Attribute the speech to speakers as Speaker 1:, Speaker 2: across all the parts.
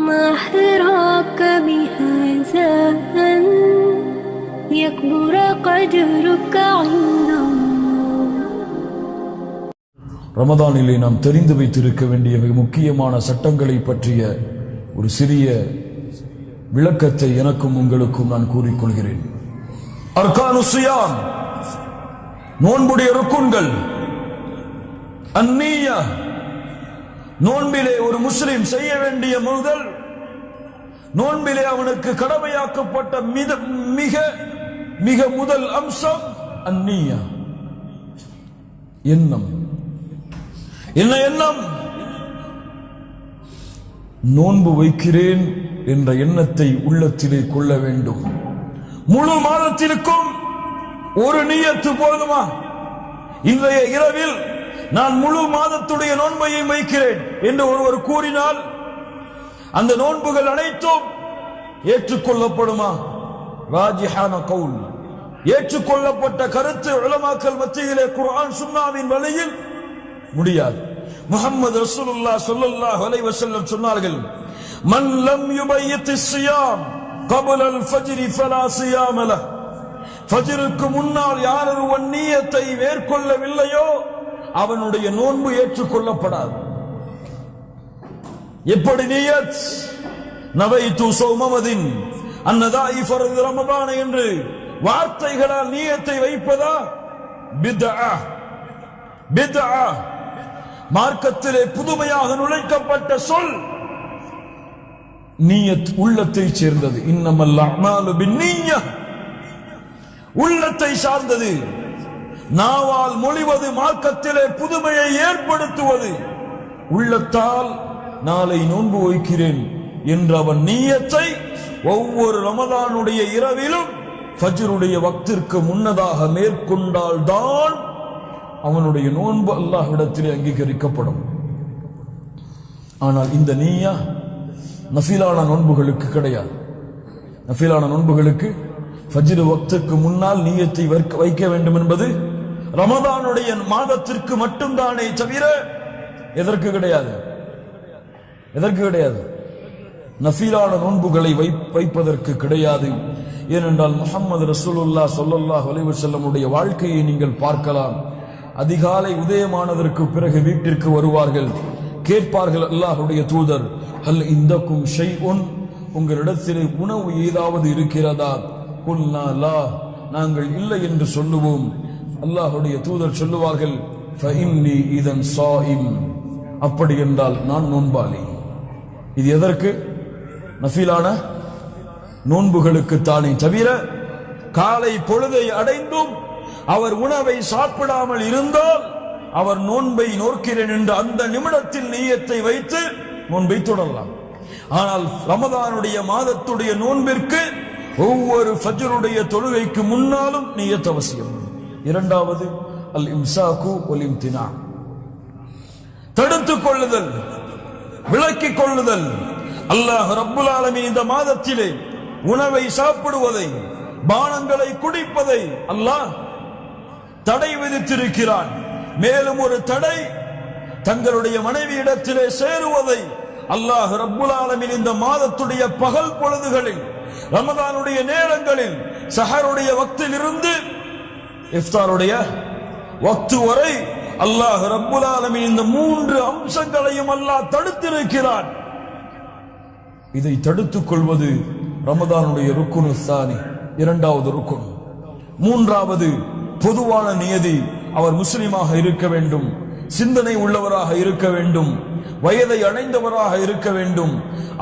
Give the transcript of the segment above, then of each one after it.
Speaker 1: ما حراك بهذا أن يكبر قدرك عند الله.
Speaker 2: ரமதானிலே நாம் தெரிந்து வைத்திருக்க வேண்டிய மிக முக்கியமான சட்டங்களை பற்றிய ஒரு சிறிய விளக்கத்தை எனக்கும் உங்களுக்கும் நான் கூறிக்கொள்கிறேன். அர்கானு ஸியாம், நோன்புடைய ருக்குன்கள். அந்நியா, நோன்பிலே ஒரு முஸ்லிம் செய்ய வேண்டிய முதல், நோன்பிலே அவனுக்கு கடமையாக்கப்பட்ட மிக மிக முதல் அம்சம் அந்நியா, எண்ணம். என்ன எண்ணம்? நோன்பு வைக்கிறேன் என்ற எண்ணத்தை உள்ளத்திலே கொள்ள வேண்டும். முழு மாதத்திற்கும் ஒரு நியத்து போதுமா? இன்றைய இரவில் நான் முழு மாதத்துடைய நோன்பையை வைக்கிறேன் என்று ஒருவர் கூறினால் அந்த நோன்புகள் அனைத்தும் ஏற்றுக்கொள்ளப்படுமா? ராஜிஹான கவுல், ஏற்றுக்கொள்ளப்பட்ட கருத்து உலமாக்கள் மத்தியிலே குர்ஆன் சுன்னாவின் வழியில் முடியாது. முஹம்மது ரசூலுல்லாஹ் ஸல்லல்லாஹு அலைஹி வஸல்லம் சொன்னார்கள், மன் லம் யுபய்யித் ஸியாம் قبل الفجر فلا صيام له. ஃபஜ்ருக்கு முன்னால் யார் ஒருவன் நியத்தை மேற்கொள்ளவில்லையோ அவனுடைய நோன்பு ஏற்றுக்கொள்ளப்படாது. எப்படி நியத்? நவைத்து ஸௌமமதின் அன்னதாஇ ஃபர்து ரமதான் என்று வார்த்தைகளால் நியத்தை வைப்பதா? பித்ஆ. பித்ஆ மார்க்கத்திலே புதுமையாக நுழைக்கப்பட்ட சொல். நியத் உள்ளத்தை சேர்ந்தது. இன்னமல் அஅமாலு பின்னிய்யா, உள்ளத்தை சார்ந்தது. நாவால் மொழிவது மார்க்கத்திலே புதுமையை ஏற்படுத்துவது. உள்ளத்தால் நாளை நோன்பு வைக்கிறேன் என்ற அவன் நியத்தை ஒவ்வொரு ரமதானுடைய இரவிலும் ஃபஜ்ருடைய வக்திற்கு முன்னதாக மேற்கொண்டால் தான் அவனுடைய நோன்பு அல்லாஹ்விடத்திலே அங்கீகரிக்கப்படும். ஆனால் இந்த நிய்யா நஃபிலான நோன்புகளுக்கு கிடையாது. நஃபிலான நோன்புகளுக்கு ஃபஜ்ர் வக்துக்கு முன்னால் நியத்தை வைக்க வேண்டும் என்பது ரமதானுடைய மாதத்திற்கு மட்டும்தானே தவிர எதற்கு கிடையாது. எதற்கு கிடையாது? நஃபிலான நோன்புகளை வைப்பதற்கு கிடையாது. ஏனென்றால் முஹம்மது ரசூலுல்லாஹ் ஸல்லல்லாஹு அலைஹி வஸல்லமுடைய வாழ்க்கையை நீங்கள் பார்க்கலாம். அதிகாலை உதயமானதற்கு பிறகு வீட்டிற்கு வருவார்கள். கேட்பார்கள், அல்லாஹ்வுடைய தூதர், ஹல் இந்தக்கும் ஷைஉன், உங்களிடத்தில் உணவு ஏதாவது இருக்கிறதா? குல்னா லா, நாங்கள் இல்லை என்று சொல்லுவோம். அல்லாஹ்வுடைய தூதர் சொல்லுவார்கள், ஃபஇன்னி இதன் ஸாயிம், அப்படி என்றால் நான் நோன்பாளி. இது எதற்கு? நஃபிலான நோன்புகளுக்கு தானே தவிர காலை பொழுதை அடைந்தும் அவர் உணவை சாப்பிடாமல் இருந்தால் அவர் நோன்பை நோக்கிறேன் என்று அந்த நிமிடத்தில் நியத்தை வைத்து நோன்பை தொடரலாம். ஆனால் ரமதானுடைய மாதத்துடைய நோன்பிற்கு ஒவ்வொரு ஃபஜ்ருடைய தொழுகைக்கு முன்னாலும் நியத் அவசியம். இரண்டாவது அல் இம்சாக்கு வல் இம்தினா, தடுத்துக் கொள்ளுதல், விலக்கிக் கொள்ளுதல். அல்லாஹ் ரப்புல் ஆலமீன் இந்த மாதத்திலே உணவை சாப்பிடுவதை, பானங்களை குடிப்பதை அல்லாஹ் தடை விதித்திருக்கிறான். மேலும் ஒரு தடை, தங்களுடைய மனைவியிடத்திலே சேருவதை அல்லாஹ் ரப்புல் ஆலமீன் இந்த மாதத்துடைய பகல் பொழுதுகளில், ரமதானுடைய நேரங்களில், சஹருடைய வக்தில் இருந்து இஃப்தாருடைய வக்து வரை அல்லாஹ் ரப்புல் ஆலமீன் இந்த மூன்று அம்சங்களையும் அல்லாஹ் தடுத்திருக்கிறான். இதை தடுத்துக் கொள்வது ரமதானுடைய ருக்குனு சானி, இரண்டாவது ருக்குன். மூன்றாவது பொதுவான நியதி, அவர் முஸ்லிமாக இருக்க வேண்டும், சிந்தனை உள்ளவராக இருக்க வேண்டும், வயதை அடைந்தவராக இருக்க வேண்டும்.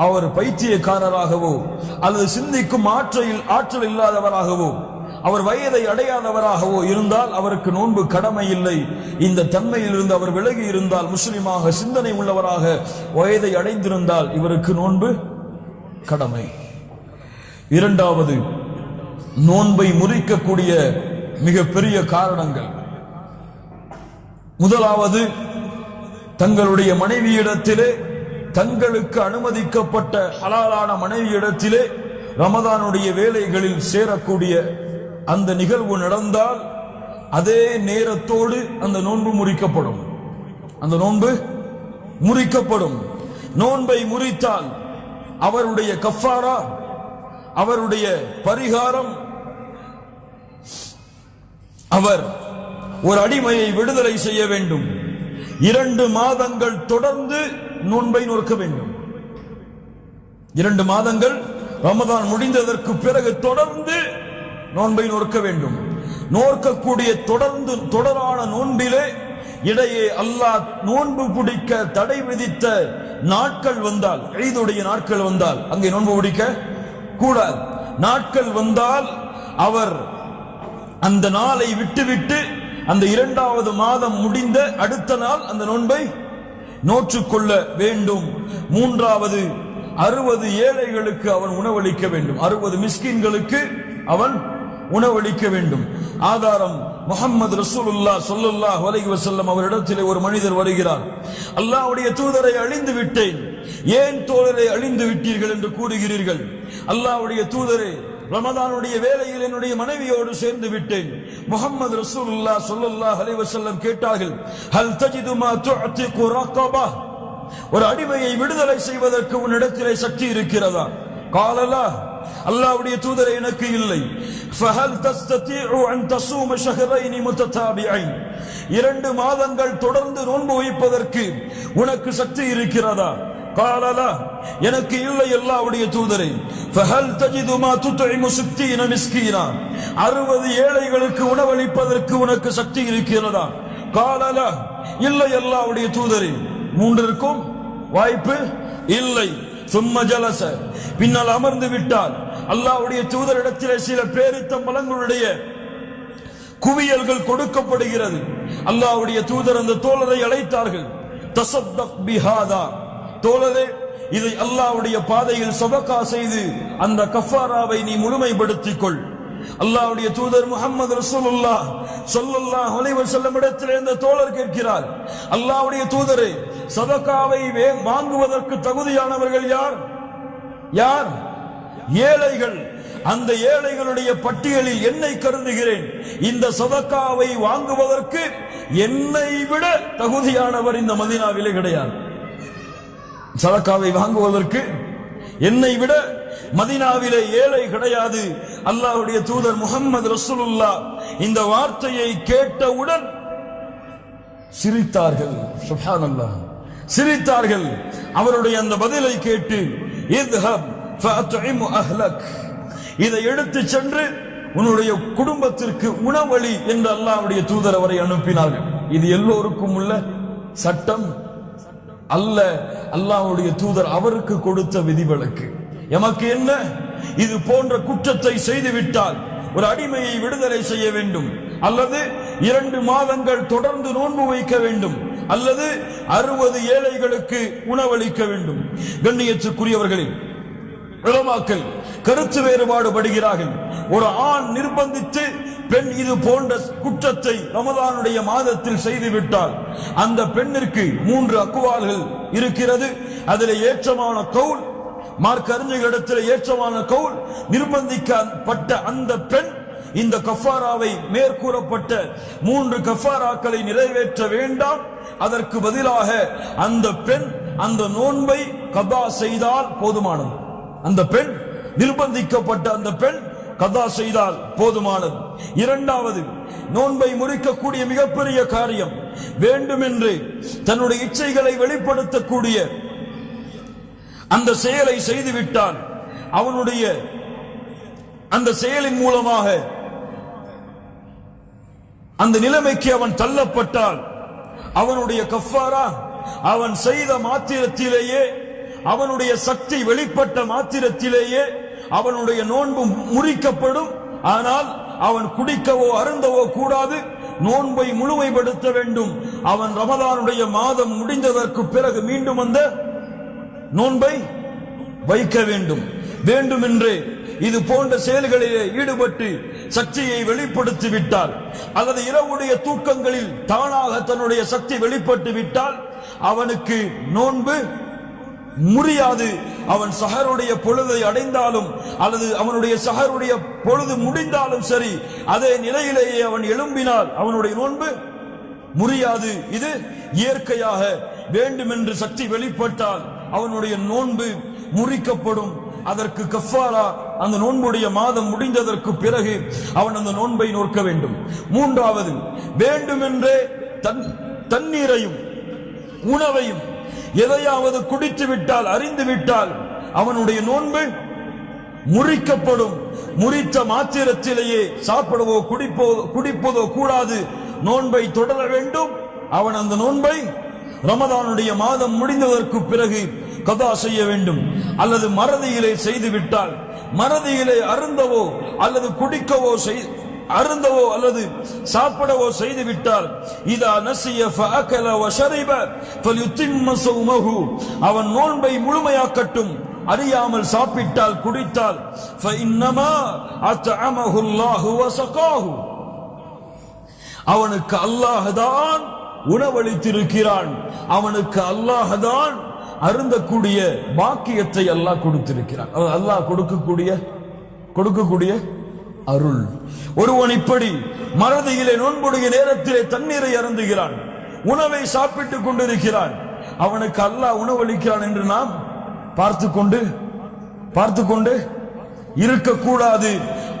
Speaker 2: அவர் பைத்தியக்காரராகவோ அல்லது சிந்திக்கும் ஆற்றல் இல்லாதவராகவோ அவர் வயதை அடையாதவராகவோ இருந்தால் அவருக்கு நோன்பு கடமை இல்லை. இந்த தன்மையில் இருந்து அவர் விலகி இருந்தால், முஸ்லிமாக சிந்தனை உள்ளவராக வயதை அடைந்திருந்தால் இவருக்கு நோன்பு கடமை. இரண்டாவது, நோன்பை முறிக்கக்கூடிய மிக பெரிய காரணங்கள். முதலாவது, தங்களுடைய மனைவியிடத்திலே, தங்களுக்கு அனுமதிக்கப்பட்ட ஹலாலான மனைவியிடத்திலே ரமதானுடைய வேலைகளில் சேரக்கூடிய அந்த நிகழ்வு நடந்தால் அதே நேரத்தோடு அந்த நோன்பு முறிக்கப்படும். அந்த நோன்பு முறிக்கப்படும். நோன்பை முறித்தால் அவருடைய கஃபாரா, அவருடைய பரிகாரம், அவர் ஒரு அடிமையை விடுதலை செய்ய வேண்டும். 2 மாதங்கள் தொடர்ந்து நோன்பை நோக்க வேண்டும். 2 மாதங்கள் ரமதான் முடிந்ததற்கு பிறகு தொடர்ந்து நோன்பை நோக்க வேண்டும். நோக்கக்கூடிய தொடரான நோன்பிலே இடையே அல்லாஹ் நோன்பு பிடிக்க தடை விதித்த நாட்கள் வந்தால், ஈதுடைய நாட்கள் வந்தால் அங்கே நோன்பு பிடிக்க கூடாது. நாட்கள் வந்தால் அவர் அந்த நாளை விட்டுவிட்டு அந்த 2வது மாதம் முடிந்த அடுத்த நாள் அந்த நோன்பை நோற்றுக்கொள்ள வேண்டும். 3வது 60 ஏழைகளுக்கு அவன் உணவளிக்க வேண்டும். 60 மிஸ்கின்களுக்கு அவன் உணவளிக்க வேண்டும். ஆதாரம் முஹம்மது ரசூலுல்லாஹ் ஸல்லல்லாஹு அலைஹி வஸல்லம் அவரிடத்திலே ஒரு மனிதர் வருகிறார். அல்லாஹ்வுடைய தூதரை அழிந்து விட்டேன், ஏன் தோழரை அழிந்து விட்டீர்கள் என்று கூறுகிறீர்கள்? அல்லாஹ்வுடைய தூதரே, ரமதானுடைய வேளையில் என்னுடைய மனைவியோடு சேர்ந்து விட்டேன். முஹம்மது ரசூலுல்லாஹ் ஸல்லல்லாஹு அலைஹி வஸல்லம் கேட்டார்கள், ஹல் தஜிது மா துஅதிகு ரகபா, ஒரு அடிமையை விடுதலை செய்வதற்கு உன்னிடத்திலே சக்தி இருக்கிறதா? காலலா, அல்லாஹ்வுடைய தூதரே எனக்கு இல்லை. ஃபஹல் தஸ்ததீஉ அன் தஸூம ஷஹரைன் முத்ததாபிஐன், 2 மாதங்கள் தொடர்ந்து நோன்பு வைப்பதற்கு உனக்கு சக்தி இருக்கிறதா? காலலா, எனக்கு இல்லை அல்லாஹ்வுடைய தூதரே. ஃபஹல் தஜிது மா துத்இமு 60 மிஸ்கீனா, 60 ஏழைகளுக்கு உணவளிப்பதற்கு உனக்கு சக்தி இருக்கிறதா? காலலா, இல்லை அல்லாஹ்வுடைய தூதரே. 3ற்கும் வாய்ப்பு இல்லை. சும்ம ஜலச, பின்னால் அமர்ந்து விட்டால் அல்லாஹ்வுடைய தூதரிடத்திலே சில பேரித்தம்பழங்களுடைய குவியல்கள் கொடுக்கப்படுகிறது. அல்லாஹ்வுடைய தூதர் அந்த தோழரை அழைத்தார்கள். தஸத்தக் பிஹாதா, தோழரே, இதை அல்லாஹ்வுடைய பாதையில் சதகா செய்து அந்த கஃபாராவை நீ முழுமைப்படுத்திக் கொள். அல்லாஹ்வுடைய தூதர் முஹம்மது ரசூலுல்லாஹ் ஸல்லல்லாஹு அலைஹி வஸல்லம் இடத்திலே இந்த தோழர் கேட்கிறார், அல்லாஹ்வுடைய தூதரே, சதகாவை வாங்குவதற்கு தகுதியானவர்கள் யார்? யார்? ஏழைகள். அந்த ஏழைகளுடைய பட்டியலில் என்னை கருதுகிறேன். இந்த சதகாவை வாங்குவதற்கு என்னை விட தகுதியானவர் இந்த மதீனாவிலே கிடையாது. சதகாவை வாங்குவதற்கு என்னை விட மதீனாவிலே ஏழை கிடையாது. அல்லாஹ்வுடைய தூதர் முஹம்மது ரசூலுல்லாஹ் இந்த வார்த்தையை கேட்டவுடன் சிரித்தார்கள். சுப்ஹானல்லாஹ், சிரித்தார்கள். அவருடைய அந்த பதிலை கேட்டு, இத்ஹப் ஃபஅத்இமு அஹ்லக், இதை எடுத்து சென்று உன்னுடைய குடும்பத்திற்கு உணவளி என்று அல்லாஹ்வுடைய தூதர் அவரை அனுப்பினார்கள். இது எல்லோருக்கும் உள்ள சட்டம் அல்ல, அல்லாஹ்வுடைய தூதர் அவருக்கு கொடுத்த விதிவிலக்கு. எமக்கு என்ன? இது போன்ற குற்றத்தை செய்துவிட்டால் ஒரு அடிமையை விடுதலை செய்ய வேண்டும், அல்லது 2 மாதங்கள் தொடர்ந்து நோன்பு வைக்க வேண்டும், அல்லது 60 ஏழைகளுக்கு உணவளிக்க வேண்டும். கண்ணியத்திற்குரியவர்களே, உலமாக்கள் கருத்து வேறுபாடு படுகிறார்கள். ஒரு ஆண் நிர்பந்தித்து பெண் இது போன்ற குற்றத்தை ரமதானுடைய மாதத்தில் செய்துவிட்டால் அந்த பெண்ணிற்கு 3 அக்வால்கள் இருக்கிறது. அதில் ஏற்றமான கவுல், மார்க்க அறிஞர்களிடத்தில் ஏற்றமான கவுல், நிர்பந்திக்கப்பட்ட அந்த பெண் இந்த கஃபாராவை மேற்கூறப்பட்ட 3 கஃபாராக்களை நிறைவேற்ற வேண்டாம், அதற்கு பதிலாக அந்த பெண் அந்த நோன்பை கதா செய்தால் போதுமானது. அந்த பெண், நிர்பந்திக்கப்பட்ட அந்த பெண் கதா செய்தால் போதுமானது. 2வது, நோன்பை முறிக்கக்கூடிய மிகப்பெரிய காரியம், வேண்டுமென்று தன்னுடைய இச்சைகளை வெளிப்படுத்தக்கூடிய அந்த செயலை செய்துவிட்டால், அவனுடைய அந்த செயலின் மூலமாக அந்த நிலைமைக்கு அவன் தள்ளப்பட்டால் அவனுடைய கஃபாரா அவன் செய்த மாத்திரத்திலேயே, அவனுடைய சக்தி வெளிப்பட்ட மாத்திரத்திலேயே அவனுடைய நோன்பு முறிக்கப்படும். ஆனால் அவன் குடிக்கவோ அருந்தவோ கூடாது, நோன்பை முழுமைப்படுத்த வேண்டும். அவன் ரமதானுடைய மாதம் முடிந்ததற்கு பிறகு மீண்டும் அந்த நோன்பை வைக்க வேண்டும். வேண்டுமென்று இது போன்ற செயல்களிலே ஈடுபட்டு சக்தியை வெளிப்படுத்தி விட்டால், அல்லது இரவுடைய தூக்கங்களில் தானாக தன்னுடைய சக்தி வெளிப்பட்டு விட்டால் அவனுக்கு நோன்பு முறியாது. அவன் சஹருடைய பொழுதை அடைந்தாலும் அல்லது அவனுடைய சஹருடைய பொழுது முடிந்தாலும் சரி, அதே நிலையிலேயே அவன் எழும்பினால் அவனுடைய நோன்பு முறியாது. இது இயற்கையாக. வேண்டுமென்று சக்தி வெளிப்பட்டால் அவனுடைய நோன்பு முறிக்கப்படும். அதற்கு கஃபாரா அந்த நோன்புடைய மாதம் முடிந்ததற்கு பிறகு அவன் அந்த நோன்பை நோக்க வேண்டும். மூன்றாவது, வேண்டுமென்றே தண்ணீரையும் உணவையும் எதையாவது குடித்து விட்டால், அறிந்து விட்டால் அவனுடைய நோன்பு முறிக்கப்படும். முறித்த மாத்திரத்திலேயே சாப்பிடவோ குடிப்பதோ கூடாது. நோன்பை தொடர வேண்டும். அவன் அந்த நோன்பை ரமதானுடைய மாதம் முடிந்ததற்கு பிறகு கதா செய்ய வேண்டும். அல்லது மறதியிலே செய்து விட்டால், மறதியிலே அருந்தவோ அல்லது குடிக்கவோ அருந்தவோ அல்லது சாப்பிடவோ செய்து விட்டால், இதா நசிய ஃபஅகல வஷரிப ஃபல்யுத்திம்ம ஸௌமஹு, அவன் நோன்பை முழுமையாக்கட்டும். அறியாமல் சாப்பிட்டால், குடித்தால், ஃபஇன்னமா அத்அமஹு அல்லாஹு வஸகாஹு, அவனுக்கு அல்லாஹ் தான் உணவளித்திருக்கிறான். அவனுக்கு அல்லாஹ் தான் அருந்தக்கூடிய பாக்கியத்தை அல்லாஹ் கொடுத்திருக்கிறான். அல்லாஹ் கொடுக்கக்கூடிய அருள். ஒருவன் இப்படி மறதியிலே நோன்புடைய நேரத்திலே தண்ணீரை அருந்துகிறான், உணவை சாப்பிட்டுக் கொண்டிருக்கிறான், அவனுக்கு அல்லாஹ் உணவளிக்கிறான் என்று நாம் பார்த்து கொண்டு இருக்கக்கூடாது.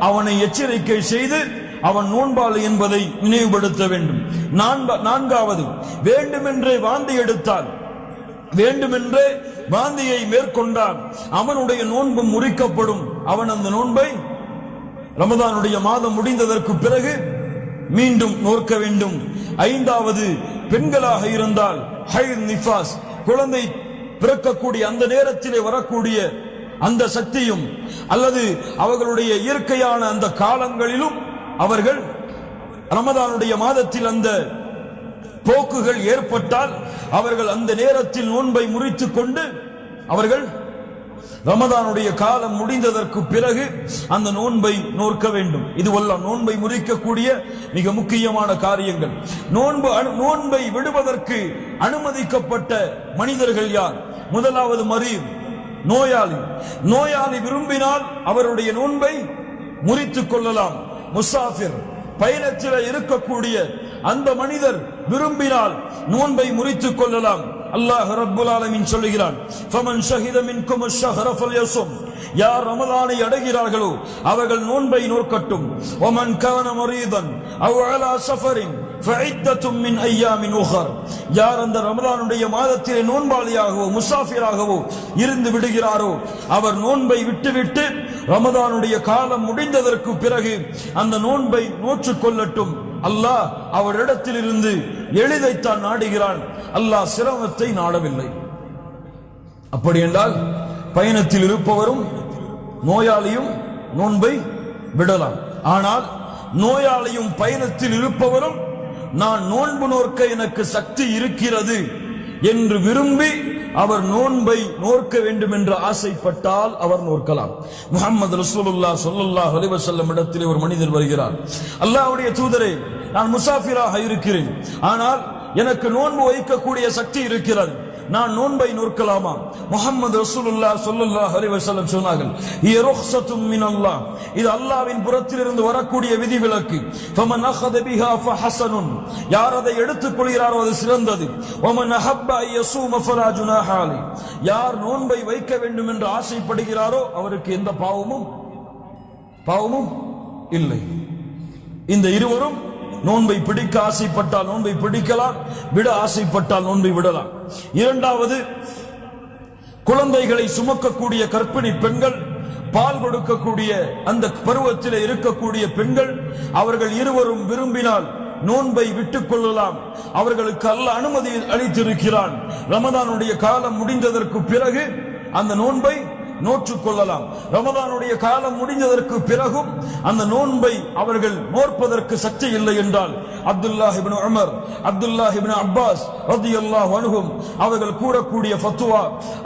Speaker 2: அவனை எச்சரிக்கை செய்து அவன் நோன்பாளி என்பதை நினைவுபடுத்த வேண்டும். நான்காவது, வேண்டுமென்றே வாந்தி எடுத்தால், வேண்டுமென்றே வாந்தியை மேற்கொண்டால் அவனுடைய நோன்பு முறிக்கப்படும். அவன் அந்த நோன்பை ரமதானுடைய மாதம் முடிந்ததற்கு பிறகு மீண்டும் நோக்க வேண்டும். ஐந்தாவது, பெண்களாக இருந்தால் ஹைர் நிஃபாஸ், குழந்தை பிறக்கக்கூடிய அந்த நேரத்திலே வரக்கூடிய அந்த சக்தியும் அல்லது அவர்களுடைய இயற்கையான அந்த காலங்களிலும் அவர்கள் ரமதானுடைய மாதத்தில் அந்த போக்குகள் ஏற்பட்டால் அவர்கள் அந்த நேரத்தில் நோன்பை முறித்துக் கொண்டு அவர்கள் ரமதானுடைய காலம் முடிந்ததற்கு பிறகு அந்த நோன்பை நோக்க வேண்டும். இதுவெல்லாம் நோன்பை முறிக்கக்கூடிய மிக முக்கியமான காரியங்கள். நோன்பை விடுவதற்கு அனுமதிக்கப்பட்ட மனிதர்கள் யார்? முதலாவது மரீத், நோயாளி. நோயாளி விரும்பினால் அவருடைய நோன்பை முறித்துக் கொள்ளலாம். முசாஃபிர், பயணத்தில் இருக்கக்கூடிய அந்த மனிதர் விரும்பினால் நோன்பை முறித்துக் கொள்ளலாம். அல்லாஹ் ரப்புல் ஆலமீன் சொல்லுகிறான், ஃபமன் ஷஹித மின்கும் அஷ்-ஷஹ்ர ஃபல்யஸும், யார் ரமலானை அடைகிறார்களோ அவர்கள் நோன்பை நோக்கட்டும். வமன் கான மரீதன் அவ் அலா ஸஃபரின் ஃபஇத்தத்தும் மின் அய்யாமின் உஹர், யார் அந்த ரமலானுடைய மாதத்திலே நோன்பாளியாகவோ முசாஃபிராகவோ இருந்து விடுகிறாரோ அவர் நோன்பை விட்டுவிட்டு ரமதானுடைய காலம் முடிந்ததற்கு பிறகு அந்த நோன்பை நோற்றுக் கொள்ளட்டும். அல்லாஹ் அவரிடத்தில் இருந்து எளிதைத்தான் நாடுகிறான், அல்லாஹ் சிரமத்தை நாடவில்லை. அப்படி என்றால் பயணத்தில் இருப்பவரும் நோயாளியும் நோன்பை விடலாம். ஆனால் நோயாளியும் பயணத்தில் இருப்பவரும் நான் நோன்பு நோக்க எனக்கு சக்தி இருக்கிறது என்று விரும்பி அவர் நோன்பை நோக்க வேண்டும் என்று ஆசைப்பட்டால் அவர் நோக்கலாம். முஹம்மது ரசூலுல்லாஹ் ஸல்லல்லாஹு அலைஹி வஸல்லம் இடத்திலே ஒரு மனிதர் வருகிறார். அல்லாஹ்வுடைய தூதரே, நான் முசாஃபிராக இருக்கிறேன், ஆனால் எனக்கு நோன்பு வைக்கக்கூடிய சக்தி இருக்கிறது, நான் நோன்பை நோக்கலாமா? முஹம்மது ரசூலுல்லாஹ் ஸல்லல்லாஹு அலைஹி வஸல்லம் சொன்னார்கள், ஹிய ருக்ஸத்தும் மினல்லாஹ், இது அல்லாஹ்வின் புறத்திலிருந்து வரக்கூடிய விதிவிலக்கு. ஃபமன் அஹத பிஹா ஃபஹஸனுன், யார் அதை எடுத்துக் கொள்கிறாரோ அது சிறந்தது. வமன் அஹப்ப அய்யஸூம ஃபலா ஜுனாஹ அலைஹி, யார் நோன்பை வைக்க வேண்டும் என்று ஆசைப்படுகிறாரோ அவருக்கு எந்த பாவமும் இல்லை. இந்த இருவரும் நோன்பை பிடிக்க ஆசைப்பட்டால் நோன்பை பிடிக்கலாம், விட ஆசைப்பட்டால் நோன்பை விடலாம். இரண்டாவது, குழந்தைகளை சுமக்கக்கூடிய கர்ப்பிணி பெண்கள், பால் கொடுக்கக்கூடிய அந்த பருவத்தில் இருக்கக்கூடிய பெண்கள், அவர்கள் இருவரும் விரும்பினால் நோன்பை விட்டுக் கொள்ளலாம். அவர்களுக்கு அல்லாஹ் அனுமதி அளித்திருக்கிறான். ரமதானுடைய காலம் முடிந்ததற்கு பிறகு அந்த நோன்பை நோற்றுக் கொள்ளலாம். ரமதானுடைய காலம் முடிந்ததற்கு பிறகும் அந்த நோன்பை அவர்கள் நோற்பதற்கு சக்தி இல்லை என்றால் அப்துல்லாஹ் இப்னு உமர், அப்துல்லாஹ் இப்னு அப்பாஸ் ரலியல்லாஹு அன்ஹும் அவர்கள் கூறக்கூடிய ஃபத்வா,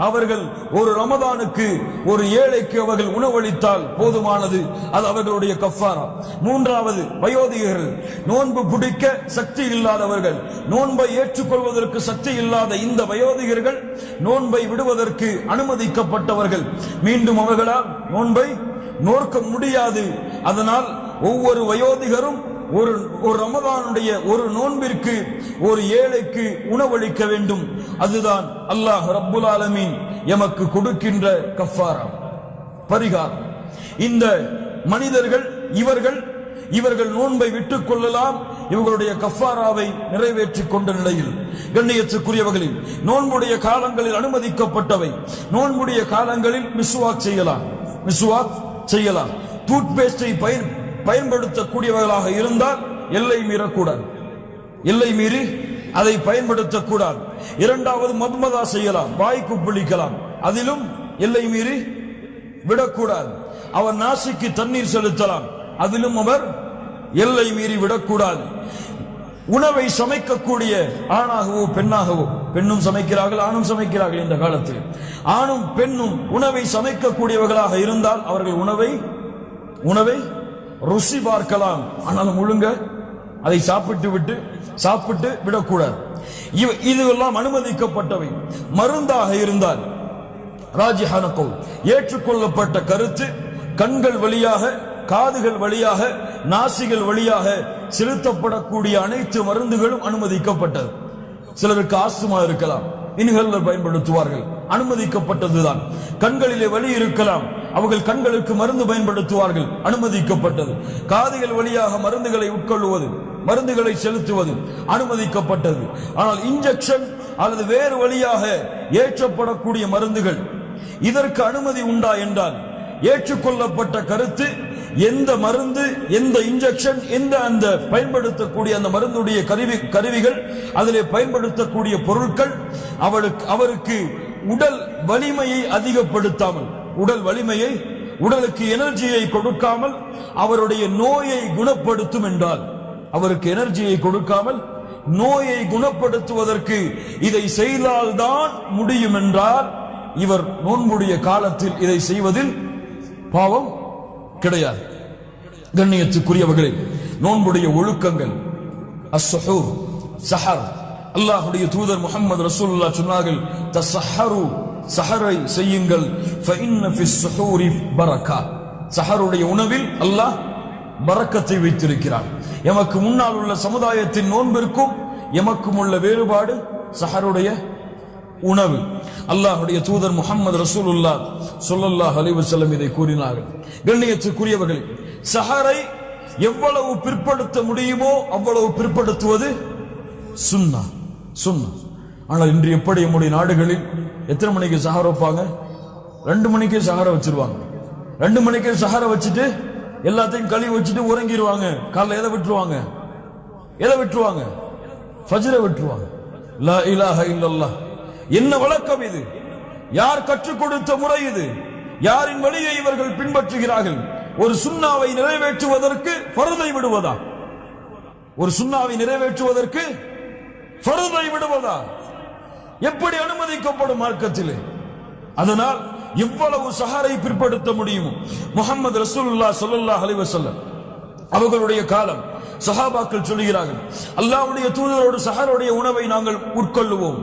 Speaker 2: அவர்கள் ஒரு ரமதானுக்கு ஒரு ஏழைக்கு அவர்கள் உணவளித்தால் போதுமானது, அது அவர்களுடைய கஃபாரா. மூன்றாவது, வயோதிகர்கள், நோன்பு பிடிக்க சக்தி இல்லாதவர்கள், நோன்பை ஏற்றுக்கொள்வதற்கு சக்தி இல்லாத இந்த வயோதிகர்கள் நோன்பை விடுவதற்கு அனுமதிக்கப்பட்டவர்கள். மீண்டும் அவர்களால் நோன்பை நோக்க முடியாது. அதனால் ஒவ்வொரு வயோதிகரும் ஒரு ரமதானுடைய ஒரு நோன்பிற்கு ஒரு ஏழைக்கு உணவளிக்க வேண்டும். அதுதான் அல்லாஹ் ரப்புல் ஆலமீன் எமக்கு கொடுக்கின்ற கஃபாரா, பரிகாரம். இந்த மனிதர்கள் இவர்கள் நோன்பை விட்டுக் கொள்ளலாம், இவர்களுடைய கஃபாராவை நிறைவேற்றிக் கொண்ட நிலையில். கண்ணியத்துக்குரியவர்களில் நோன்புடைய காலங்களில் அனுமதிக்கப்பட்டவை, நோன்புடைய காலங்களில் மிஸ்வாக் செய்யலாம். டூத் பேஸ்டை பயன்படுத்தக்கூடியவர்களாக இருந்தால் எல்லை மீறக்கூடாது, எல்லை மீறி அதை பயன்படுத்தக்கூடாது. இரண்டாவது மத்மதா செய்யலாம், வாய்க்கு பிடிக்கலாம், அதிலும் எல்லை மீறி விடக்கூடாது. அவர் நாசிக்கு தண்ணீர் செலுத்தலாம், அதிலும் அவர் எல்லை மீறி விடக்கூடாது. உணவை சமைக்கக்கூடிய ஆணாகவோ பெண்ணாகவோ, பெண்ணும் சமைக்கிறார்கள் ஆணும் சமைக்கிறார்கள் இந்த காலத்தில், ஆணும் பெண்ணும் உணவை சமைக்கக்கூடியவர்களாக இருந்தால் அவர்கள் உணவை ருசி பார்க்கலாம், ஆனாலும் ஒழுங்க அதை சாப்பிட்டு விடக்கூடாது. இதுவெல்லாம் அனுமதிக்கப்பட்டவை. மருந்தாக இருந்தால் ராஜிஹான கவுல், ஏற்றுக்கொள்ளப்பட்ட கருத்து, கண்கள் வழியாக, காதுகள் வழியாக, நாசிகள் வழியாக செலுத்தப்படக்கூடிய அனைத்து மருந்துகளும் அனுமதிக்கப்பட்டது. சிலருக்கு ஆஸ்துமா இருக்கலாம், இன்ஹேலர் பயன்படுத்துவார்கள், அனுமதிக்கப்பட்டதுதான். கண்களிலே வலி இருக்கலாம், அவர்கள் கண்களுக்கு மருந்து பயன்படுத்துவார்கள், அனுமதிக்கப்பட்டது. காதுகள் வழியாக மருந்துகளை உட்கொள்வது, மருந்துகளை செலுத்துவது அனுமதிக்கப்பட்டது. ஆனால் இன்ஜெக்ஷன் அல்லது வேறு வழியாக ஏற்றப்படக்கூடிய மருந்துகள், இதற்கு அனுமதி உண்டா என்றால் ஏற்றுக்கொள்ளப்பட்ட கருத்து, எந்த மருந்து, எந்த இன்ஜெக்ஷன், எந்த அந்த பயன்படுத்தக்கூடிய அந்த மருந்துடைய கருவிகள், அதிலே பயன்படுத்தக்கூடிய பொருட்கள் அவருக்கு உடல் வலிமையை அதிகப்படுத்தாமல், உடல் வலிமையை, உடலுக்கு எனர்ஜியை கொடுக்காமல் அவருடைய நோயை குணப்படுத்தும் என்றால், அவருக்கு எனர்ஜியை கொடுக்காமல் நோயை குணப்படுத்துவதற்கு இதை செய்தால்தான் முடியும் என்றால், இவர் நோன்புடைய காலத்தில் இதை செய்வதில் பாவம் கிடையாது. கண்ணியத்துக்குரியவர்களே, நோன்புடைய ஒழுக்கங்கள், அஸ்ஸஹூர், சஹர். அல்லாஹ்வுடைய தூதர் முஹம்மது ரசூலுல்லாஹ் சொன்னார்கள், தஸஹரு, சஹரை செய்யுங்கள், ஃபஇன்ன ஃபிஸ் ஸுஹூரி பரக்கா. சஹருடைய உணவில் அல்லாஹ் பரக்கத்தை வைத்திருக்கிறார். எமக்கு முன்னால் உள்ள சமுதாயத்தின் நோன்பிற்கும் எமக்கும் உள்ள வேறுபாடு சஹருடைய உணவு. அல்லாஹ்வுடைய தூதர் முஹம்மது ரசூலுல்லாஹ் ஸல்லல்லாஹு அலைஹி வஸல்லம் இதை கூறினார்கள். கண்ணியத்துக்குரியவர்களே, சஹரை எவ்வளவு பிற்படுத்த முடியுமோ அவ்வளவு பிற்படுத்துவது சுன்னா. ஆனால் இன்று எப்படி நம்முடைய நாடுகளில் எத்தனை மணிக்கு சஹர் வைப்பாங்க? 2 மணிக்கு சஹரை வச்சிருவாங்க. 2 மணிக்கு சஹரை வச்சுட்டு எல்லாத்தையும் கழுவி வச்சுட்டு உறங்கிடுவாங்க. காலைல எதை விட்டுருவாங்க? ஃபஜ்ரை விட்டுருவாங்க. லா இலாஹ இல்லல்லாஹ். என்ன வழக்கம் இது? யார் கற்றுக் கொடுத்த முறை இது? யாரின் வழியை இவர்கள் பின்பற்றுகிறார்கள்? ஒரு சுன்னாவை நிறைவேற்றுவதற்கு ஃபர்தை விடுவதா? ஒரு சுன்னாவை நிறைவேற்றுவதற்கு ஃபர்தை விடுவதா? எப்படி அனுமதிக்கப்படும் மார்க்கத்திலே? அதனால் இவ்வளவு சஹரை பிற்படுத்த முடியுமோ. முஹம்மது ரசூலுல்லாஹ் ஸல்லல்லாஹு அலைஹி வஸல்லம் அவர்களுடைய காலம், சஹாபாக்கள் சொல்கிறார்கள், அல்லாஹ்வுடைய தூதரோடு சஹருடைய உணவை நாங்கள் உட்கொள்ளுவோம்,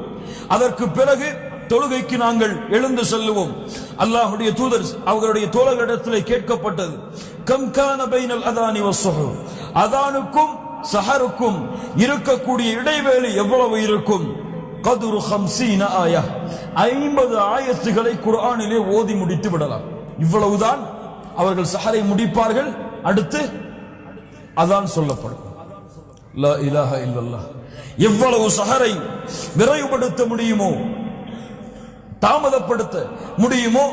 Speaker 2: அதற்கு பிறகு தொழுகைக்கு நாங்கள் எழுந்து செல்லுவோம். அல்லாஹ்வுடைய தூதர் அவர்களுடைய தோழர்களிடத்திலே கேட்கப்பட்டது, கம் கான பைனல் அதானி வஸ்ஸஹூர், அதானுக்கும் சஹருக்கும் இருக்கக்கூடிய இடைவேளை எவ்வளவு இருக்கும்? கதுரு 50 ஆயா, 50 ஆயத்துகளை குர்ஆனிலே ஓதி முடித்து விடலாம். இவ்வளவுதான் அவர்கள் சஹரை முடிப்பார்கள். அடுத்து அதான் சொல்லப்படும். லா இலாஹ இல்லல்லாஹ். எவ்வளவு சஹரை விரைவுபடுத்த முடியுமோ, தாமதப்படுத்த முடியுமோ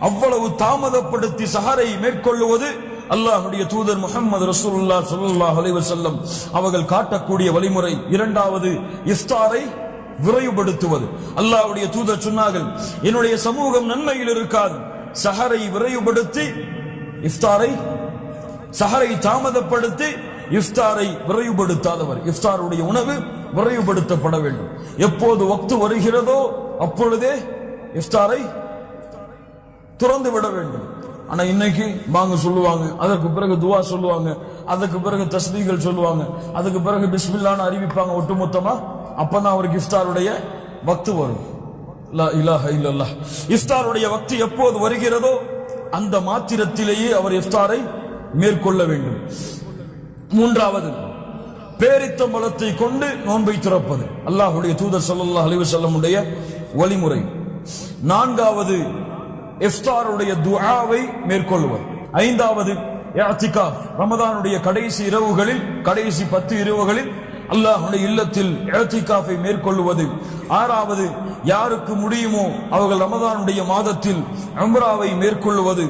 Speaker 2: அவ்வளவு தாமதப்படுத்தி சஹரை மேற்கொள்ளுவது அல்லாஹ்வுடைய தூதர் முஹம்மது ரசூலுல்லாஹ் ஸல்லல்லாஹு அலைஹி வஸல்லம் அவர்கள் காட்டக்கூடிய வழிமுறை. இரண்டாவது, இஃப்தாரை விரைவுபடுத்துவது. அல்லாஹ்வுடைய தூதர் சொன்னார்கள், என்னுடைய சமூகம் நன்மையில் இருக்காது சஹரை விரைவுபடுத்தி சஹரை தாமதப்படுத்தி இஃப்தாரை விரைவுபடுத்தாதவர். இஃப்தாருடைய உணவு விரைவுபடுத்தப்பட வேண்டும். எப்போது வக்து வருகிறதோ அப்பொழுதே இஃப்தாரை துறந்து விட வேண்டும். ஆனா இன்னைக்கு வாங்க சொல்லுவாங்க, அதற்கு பிறகு துவா சொல்லுவாங்க, அதுக்கு பிறகு தஸ்பீகள் சொல்லுவாங்க, அதுக்கு பிறகு பிஸ்மில்லான்னு அறிவிப்பாங்க ஒட்டுமொத்தமா. அப்பதான் அவருக்கு இஃப்தாருடைய வக்து வரும். லா இலாஹ இல்லல்லாஹ். இஃப்தாருடைய வக்து எப்போது வருகிறதோ அந்த மாத்திரத்திலேயே அவர் இஃப்தாரை மேற்கொள்ள வேண்டும். மூன்றாவது பேரித்தம்பழத்தை கொண்டு நோன்பை திறப்பது அல்லாஹ்வுடைய தூதர் ஸல்லல்லாஹு அலைஹி வஸல்லமுடைய வழிமுறை. நான்காவது இஃப்தாருடைய துஆவை மேற்கொள்வது. ஐந்தாவது இஅ்திகாஃப் ரமதானுடைய கடைசி இரவுகளில் கடைசி 10 இரவுகளில் அல்லாஹ்வுடைய இல்லத்தில் இஅ்திகாஃபை மேற்கொள்வது. ஆறாவது யாருக்கு முடியுமோ அவர்கள் ரமதானுடைய மாதத்தில் உம்ராவை மேற்கொள்வது.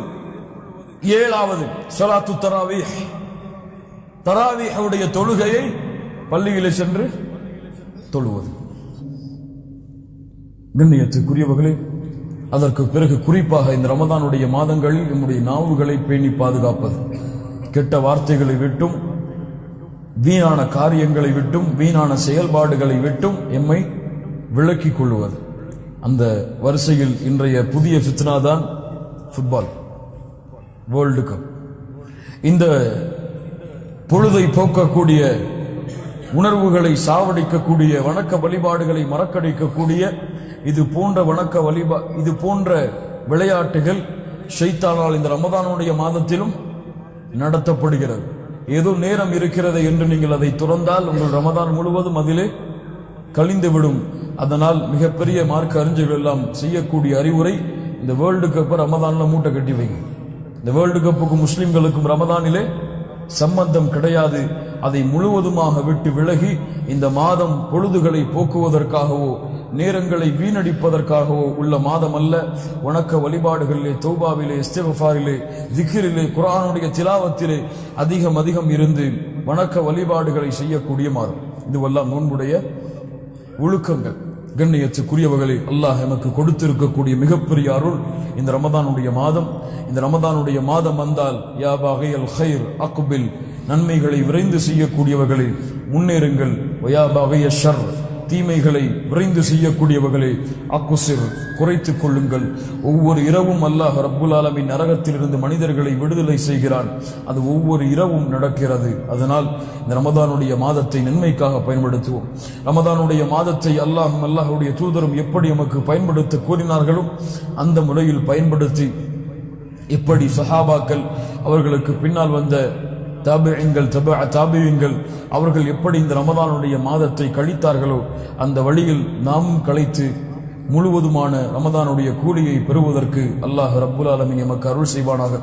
Speaker 2: ஏழாவது ஸலாத்து தராவீஹ் தராவீஹுடைய தொழுகையை பள்ளியிலே சென்று தொழுவது. கண்ணியத்துக்குரியவர்களே, அதற்கு பிறகு குறிப்பாக இந்த ரமதானுடைய மாதங்களில் நம்முடைய நாவுகளை பேணி பாதுகாப்பது, கெட்ட வார்த்தைகளை விட்டும் வீணான காரியங்களை விட்டும் வீணான செயல்பாடுகளை விட்டும் எம்மை விலக்கிக் கொள்வது. அந்த வரிசையில் இன்றைய புதிய ஃபித்னா தான் ஃபுட்பால், வேர்ல்டு கப். இந்த பொழுதை போக்கக்கூடிய, உணர்வுகளை சாவடிக்கக்கூடிய, வணக்க வழிபாடுகளை மறக்கடிக்கக்கூடிய இது போன்ற விளையாட்டுகள் ஷைத்தானால் இந்த ரமதானுடைய மாதத்திலும் நடத்தப்படுகிறது. ஏதோ நேரம் இருக்கிறது என்று நீங்கள் அதை துறந்தால் உங்கள் ரமதான் முழுவதும் அதிலே கழிந்துவிடும். அதனால் மிகப்பெரிய மார்க்க அறிஞர்கள் எல்லாம் செய்யக்கூடிய அறிவுரை, இந்த வேர்ல்டு கப்பை ரமதான்ல மூட்டை கட்டி வைங்க. இந்த வேர்ல்டு கப்புக்கும் முஸ்லிம்களுக்கும் ரமதானிலே சம்பந்தம் கிடையாது. அதை முழுவதுமாக விட்டு விலகி இந்த மாதம் பொழுதுகளை போக்குவதற்காகவோ நேரங்களை வீணடிப்பதற்காகவோ உள்ள மாதம் அல்ல. வணக்க வழிபாடுகளிலே, தௌபாவிலே, இஸ்திக்ஃபாரிலே, திக்ரிலே, குர்ஆனுடைய திலாவத்திலே அதிகம் இருந்து வணக்க வழிபாடுகளை செய்யக்கூடிய மாதம். இதுவெல்லாம் நோன்புடைய ஒழுக்கங்கள். கண்ணியத்துக்குரியவர்களே, அல்லாஹ் எமக்கு கொடுத்திருக்கக்கூடிய மிகப்பெரிய அருள் இந்த ரமதானுடைய மாதம். இந்த ரமதானுடைய மாதம் வந்தால் யா பாகியல் கைர் அக்பில், நன்மைகளை விரைந்து செய்யக்கூடியவர்களே முன்னேறுங்கள். வயா பாகிய ஷர், தீமைகளை விரைந்து செய்யக்கூடியவர்களே அக்குசிர், குறைத்துக் கொள்ளுங்கள். ஒவ்வொரு இரவும் அல்லாஹ் ரப்புல் ஆலமீன் நரகத்திலிருந்து மனிதர்களை விடுதலை செய்கிறான். அது ஒவ்வொரு இரவும் நடக்கிறது. அதனால் இந்த ரமதானுடைய மாதத்தை நன்மைக்காக பயன்படுத்துவோம். ரமதானுடைய மாதத்தை அல்லாஹ்வுடைய தூதரும் எப்படி நமக்கு பயன்படுத்த கூறினார்களோ அந்த முறையில் பயன்படுத்தி, எப்படி சஹாபாக்கள் அவர்களுக்கு பின்னால் வந்த தாபிஈன்கள் அவர்கள் எப்படி இந்த ரமதானுடைய மாதத்தை கழித்தார்களோ அந்த வழியில் நாமும் கழித்து முழுவதுமான ரமதானுடைய கூலியை பெறுவதற்கு அல்லாஹ் ரப்புல் ஆலமீன் எமக்கு அருள் செய்வானாக.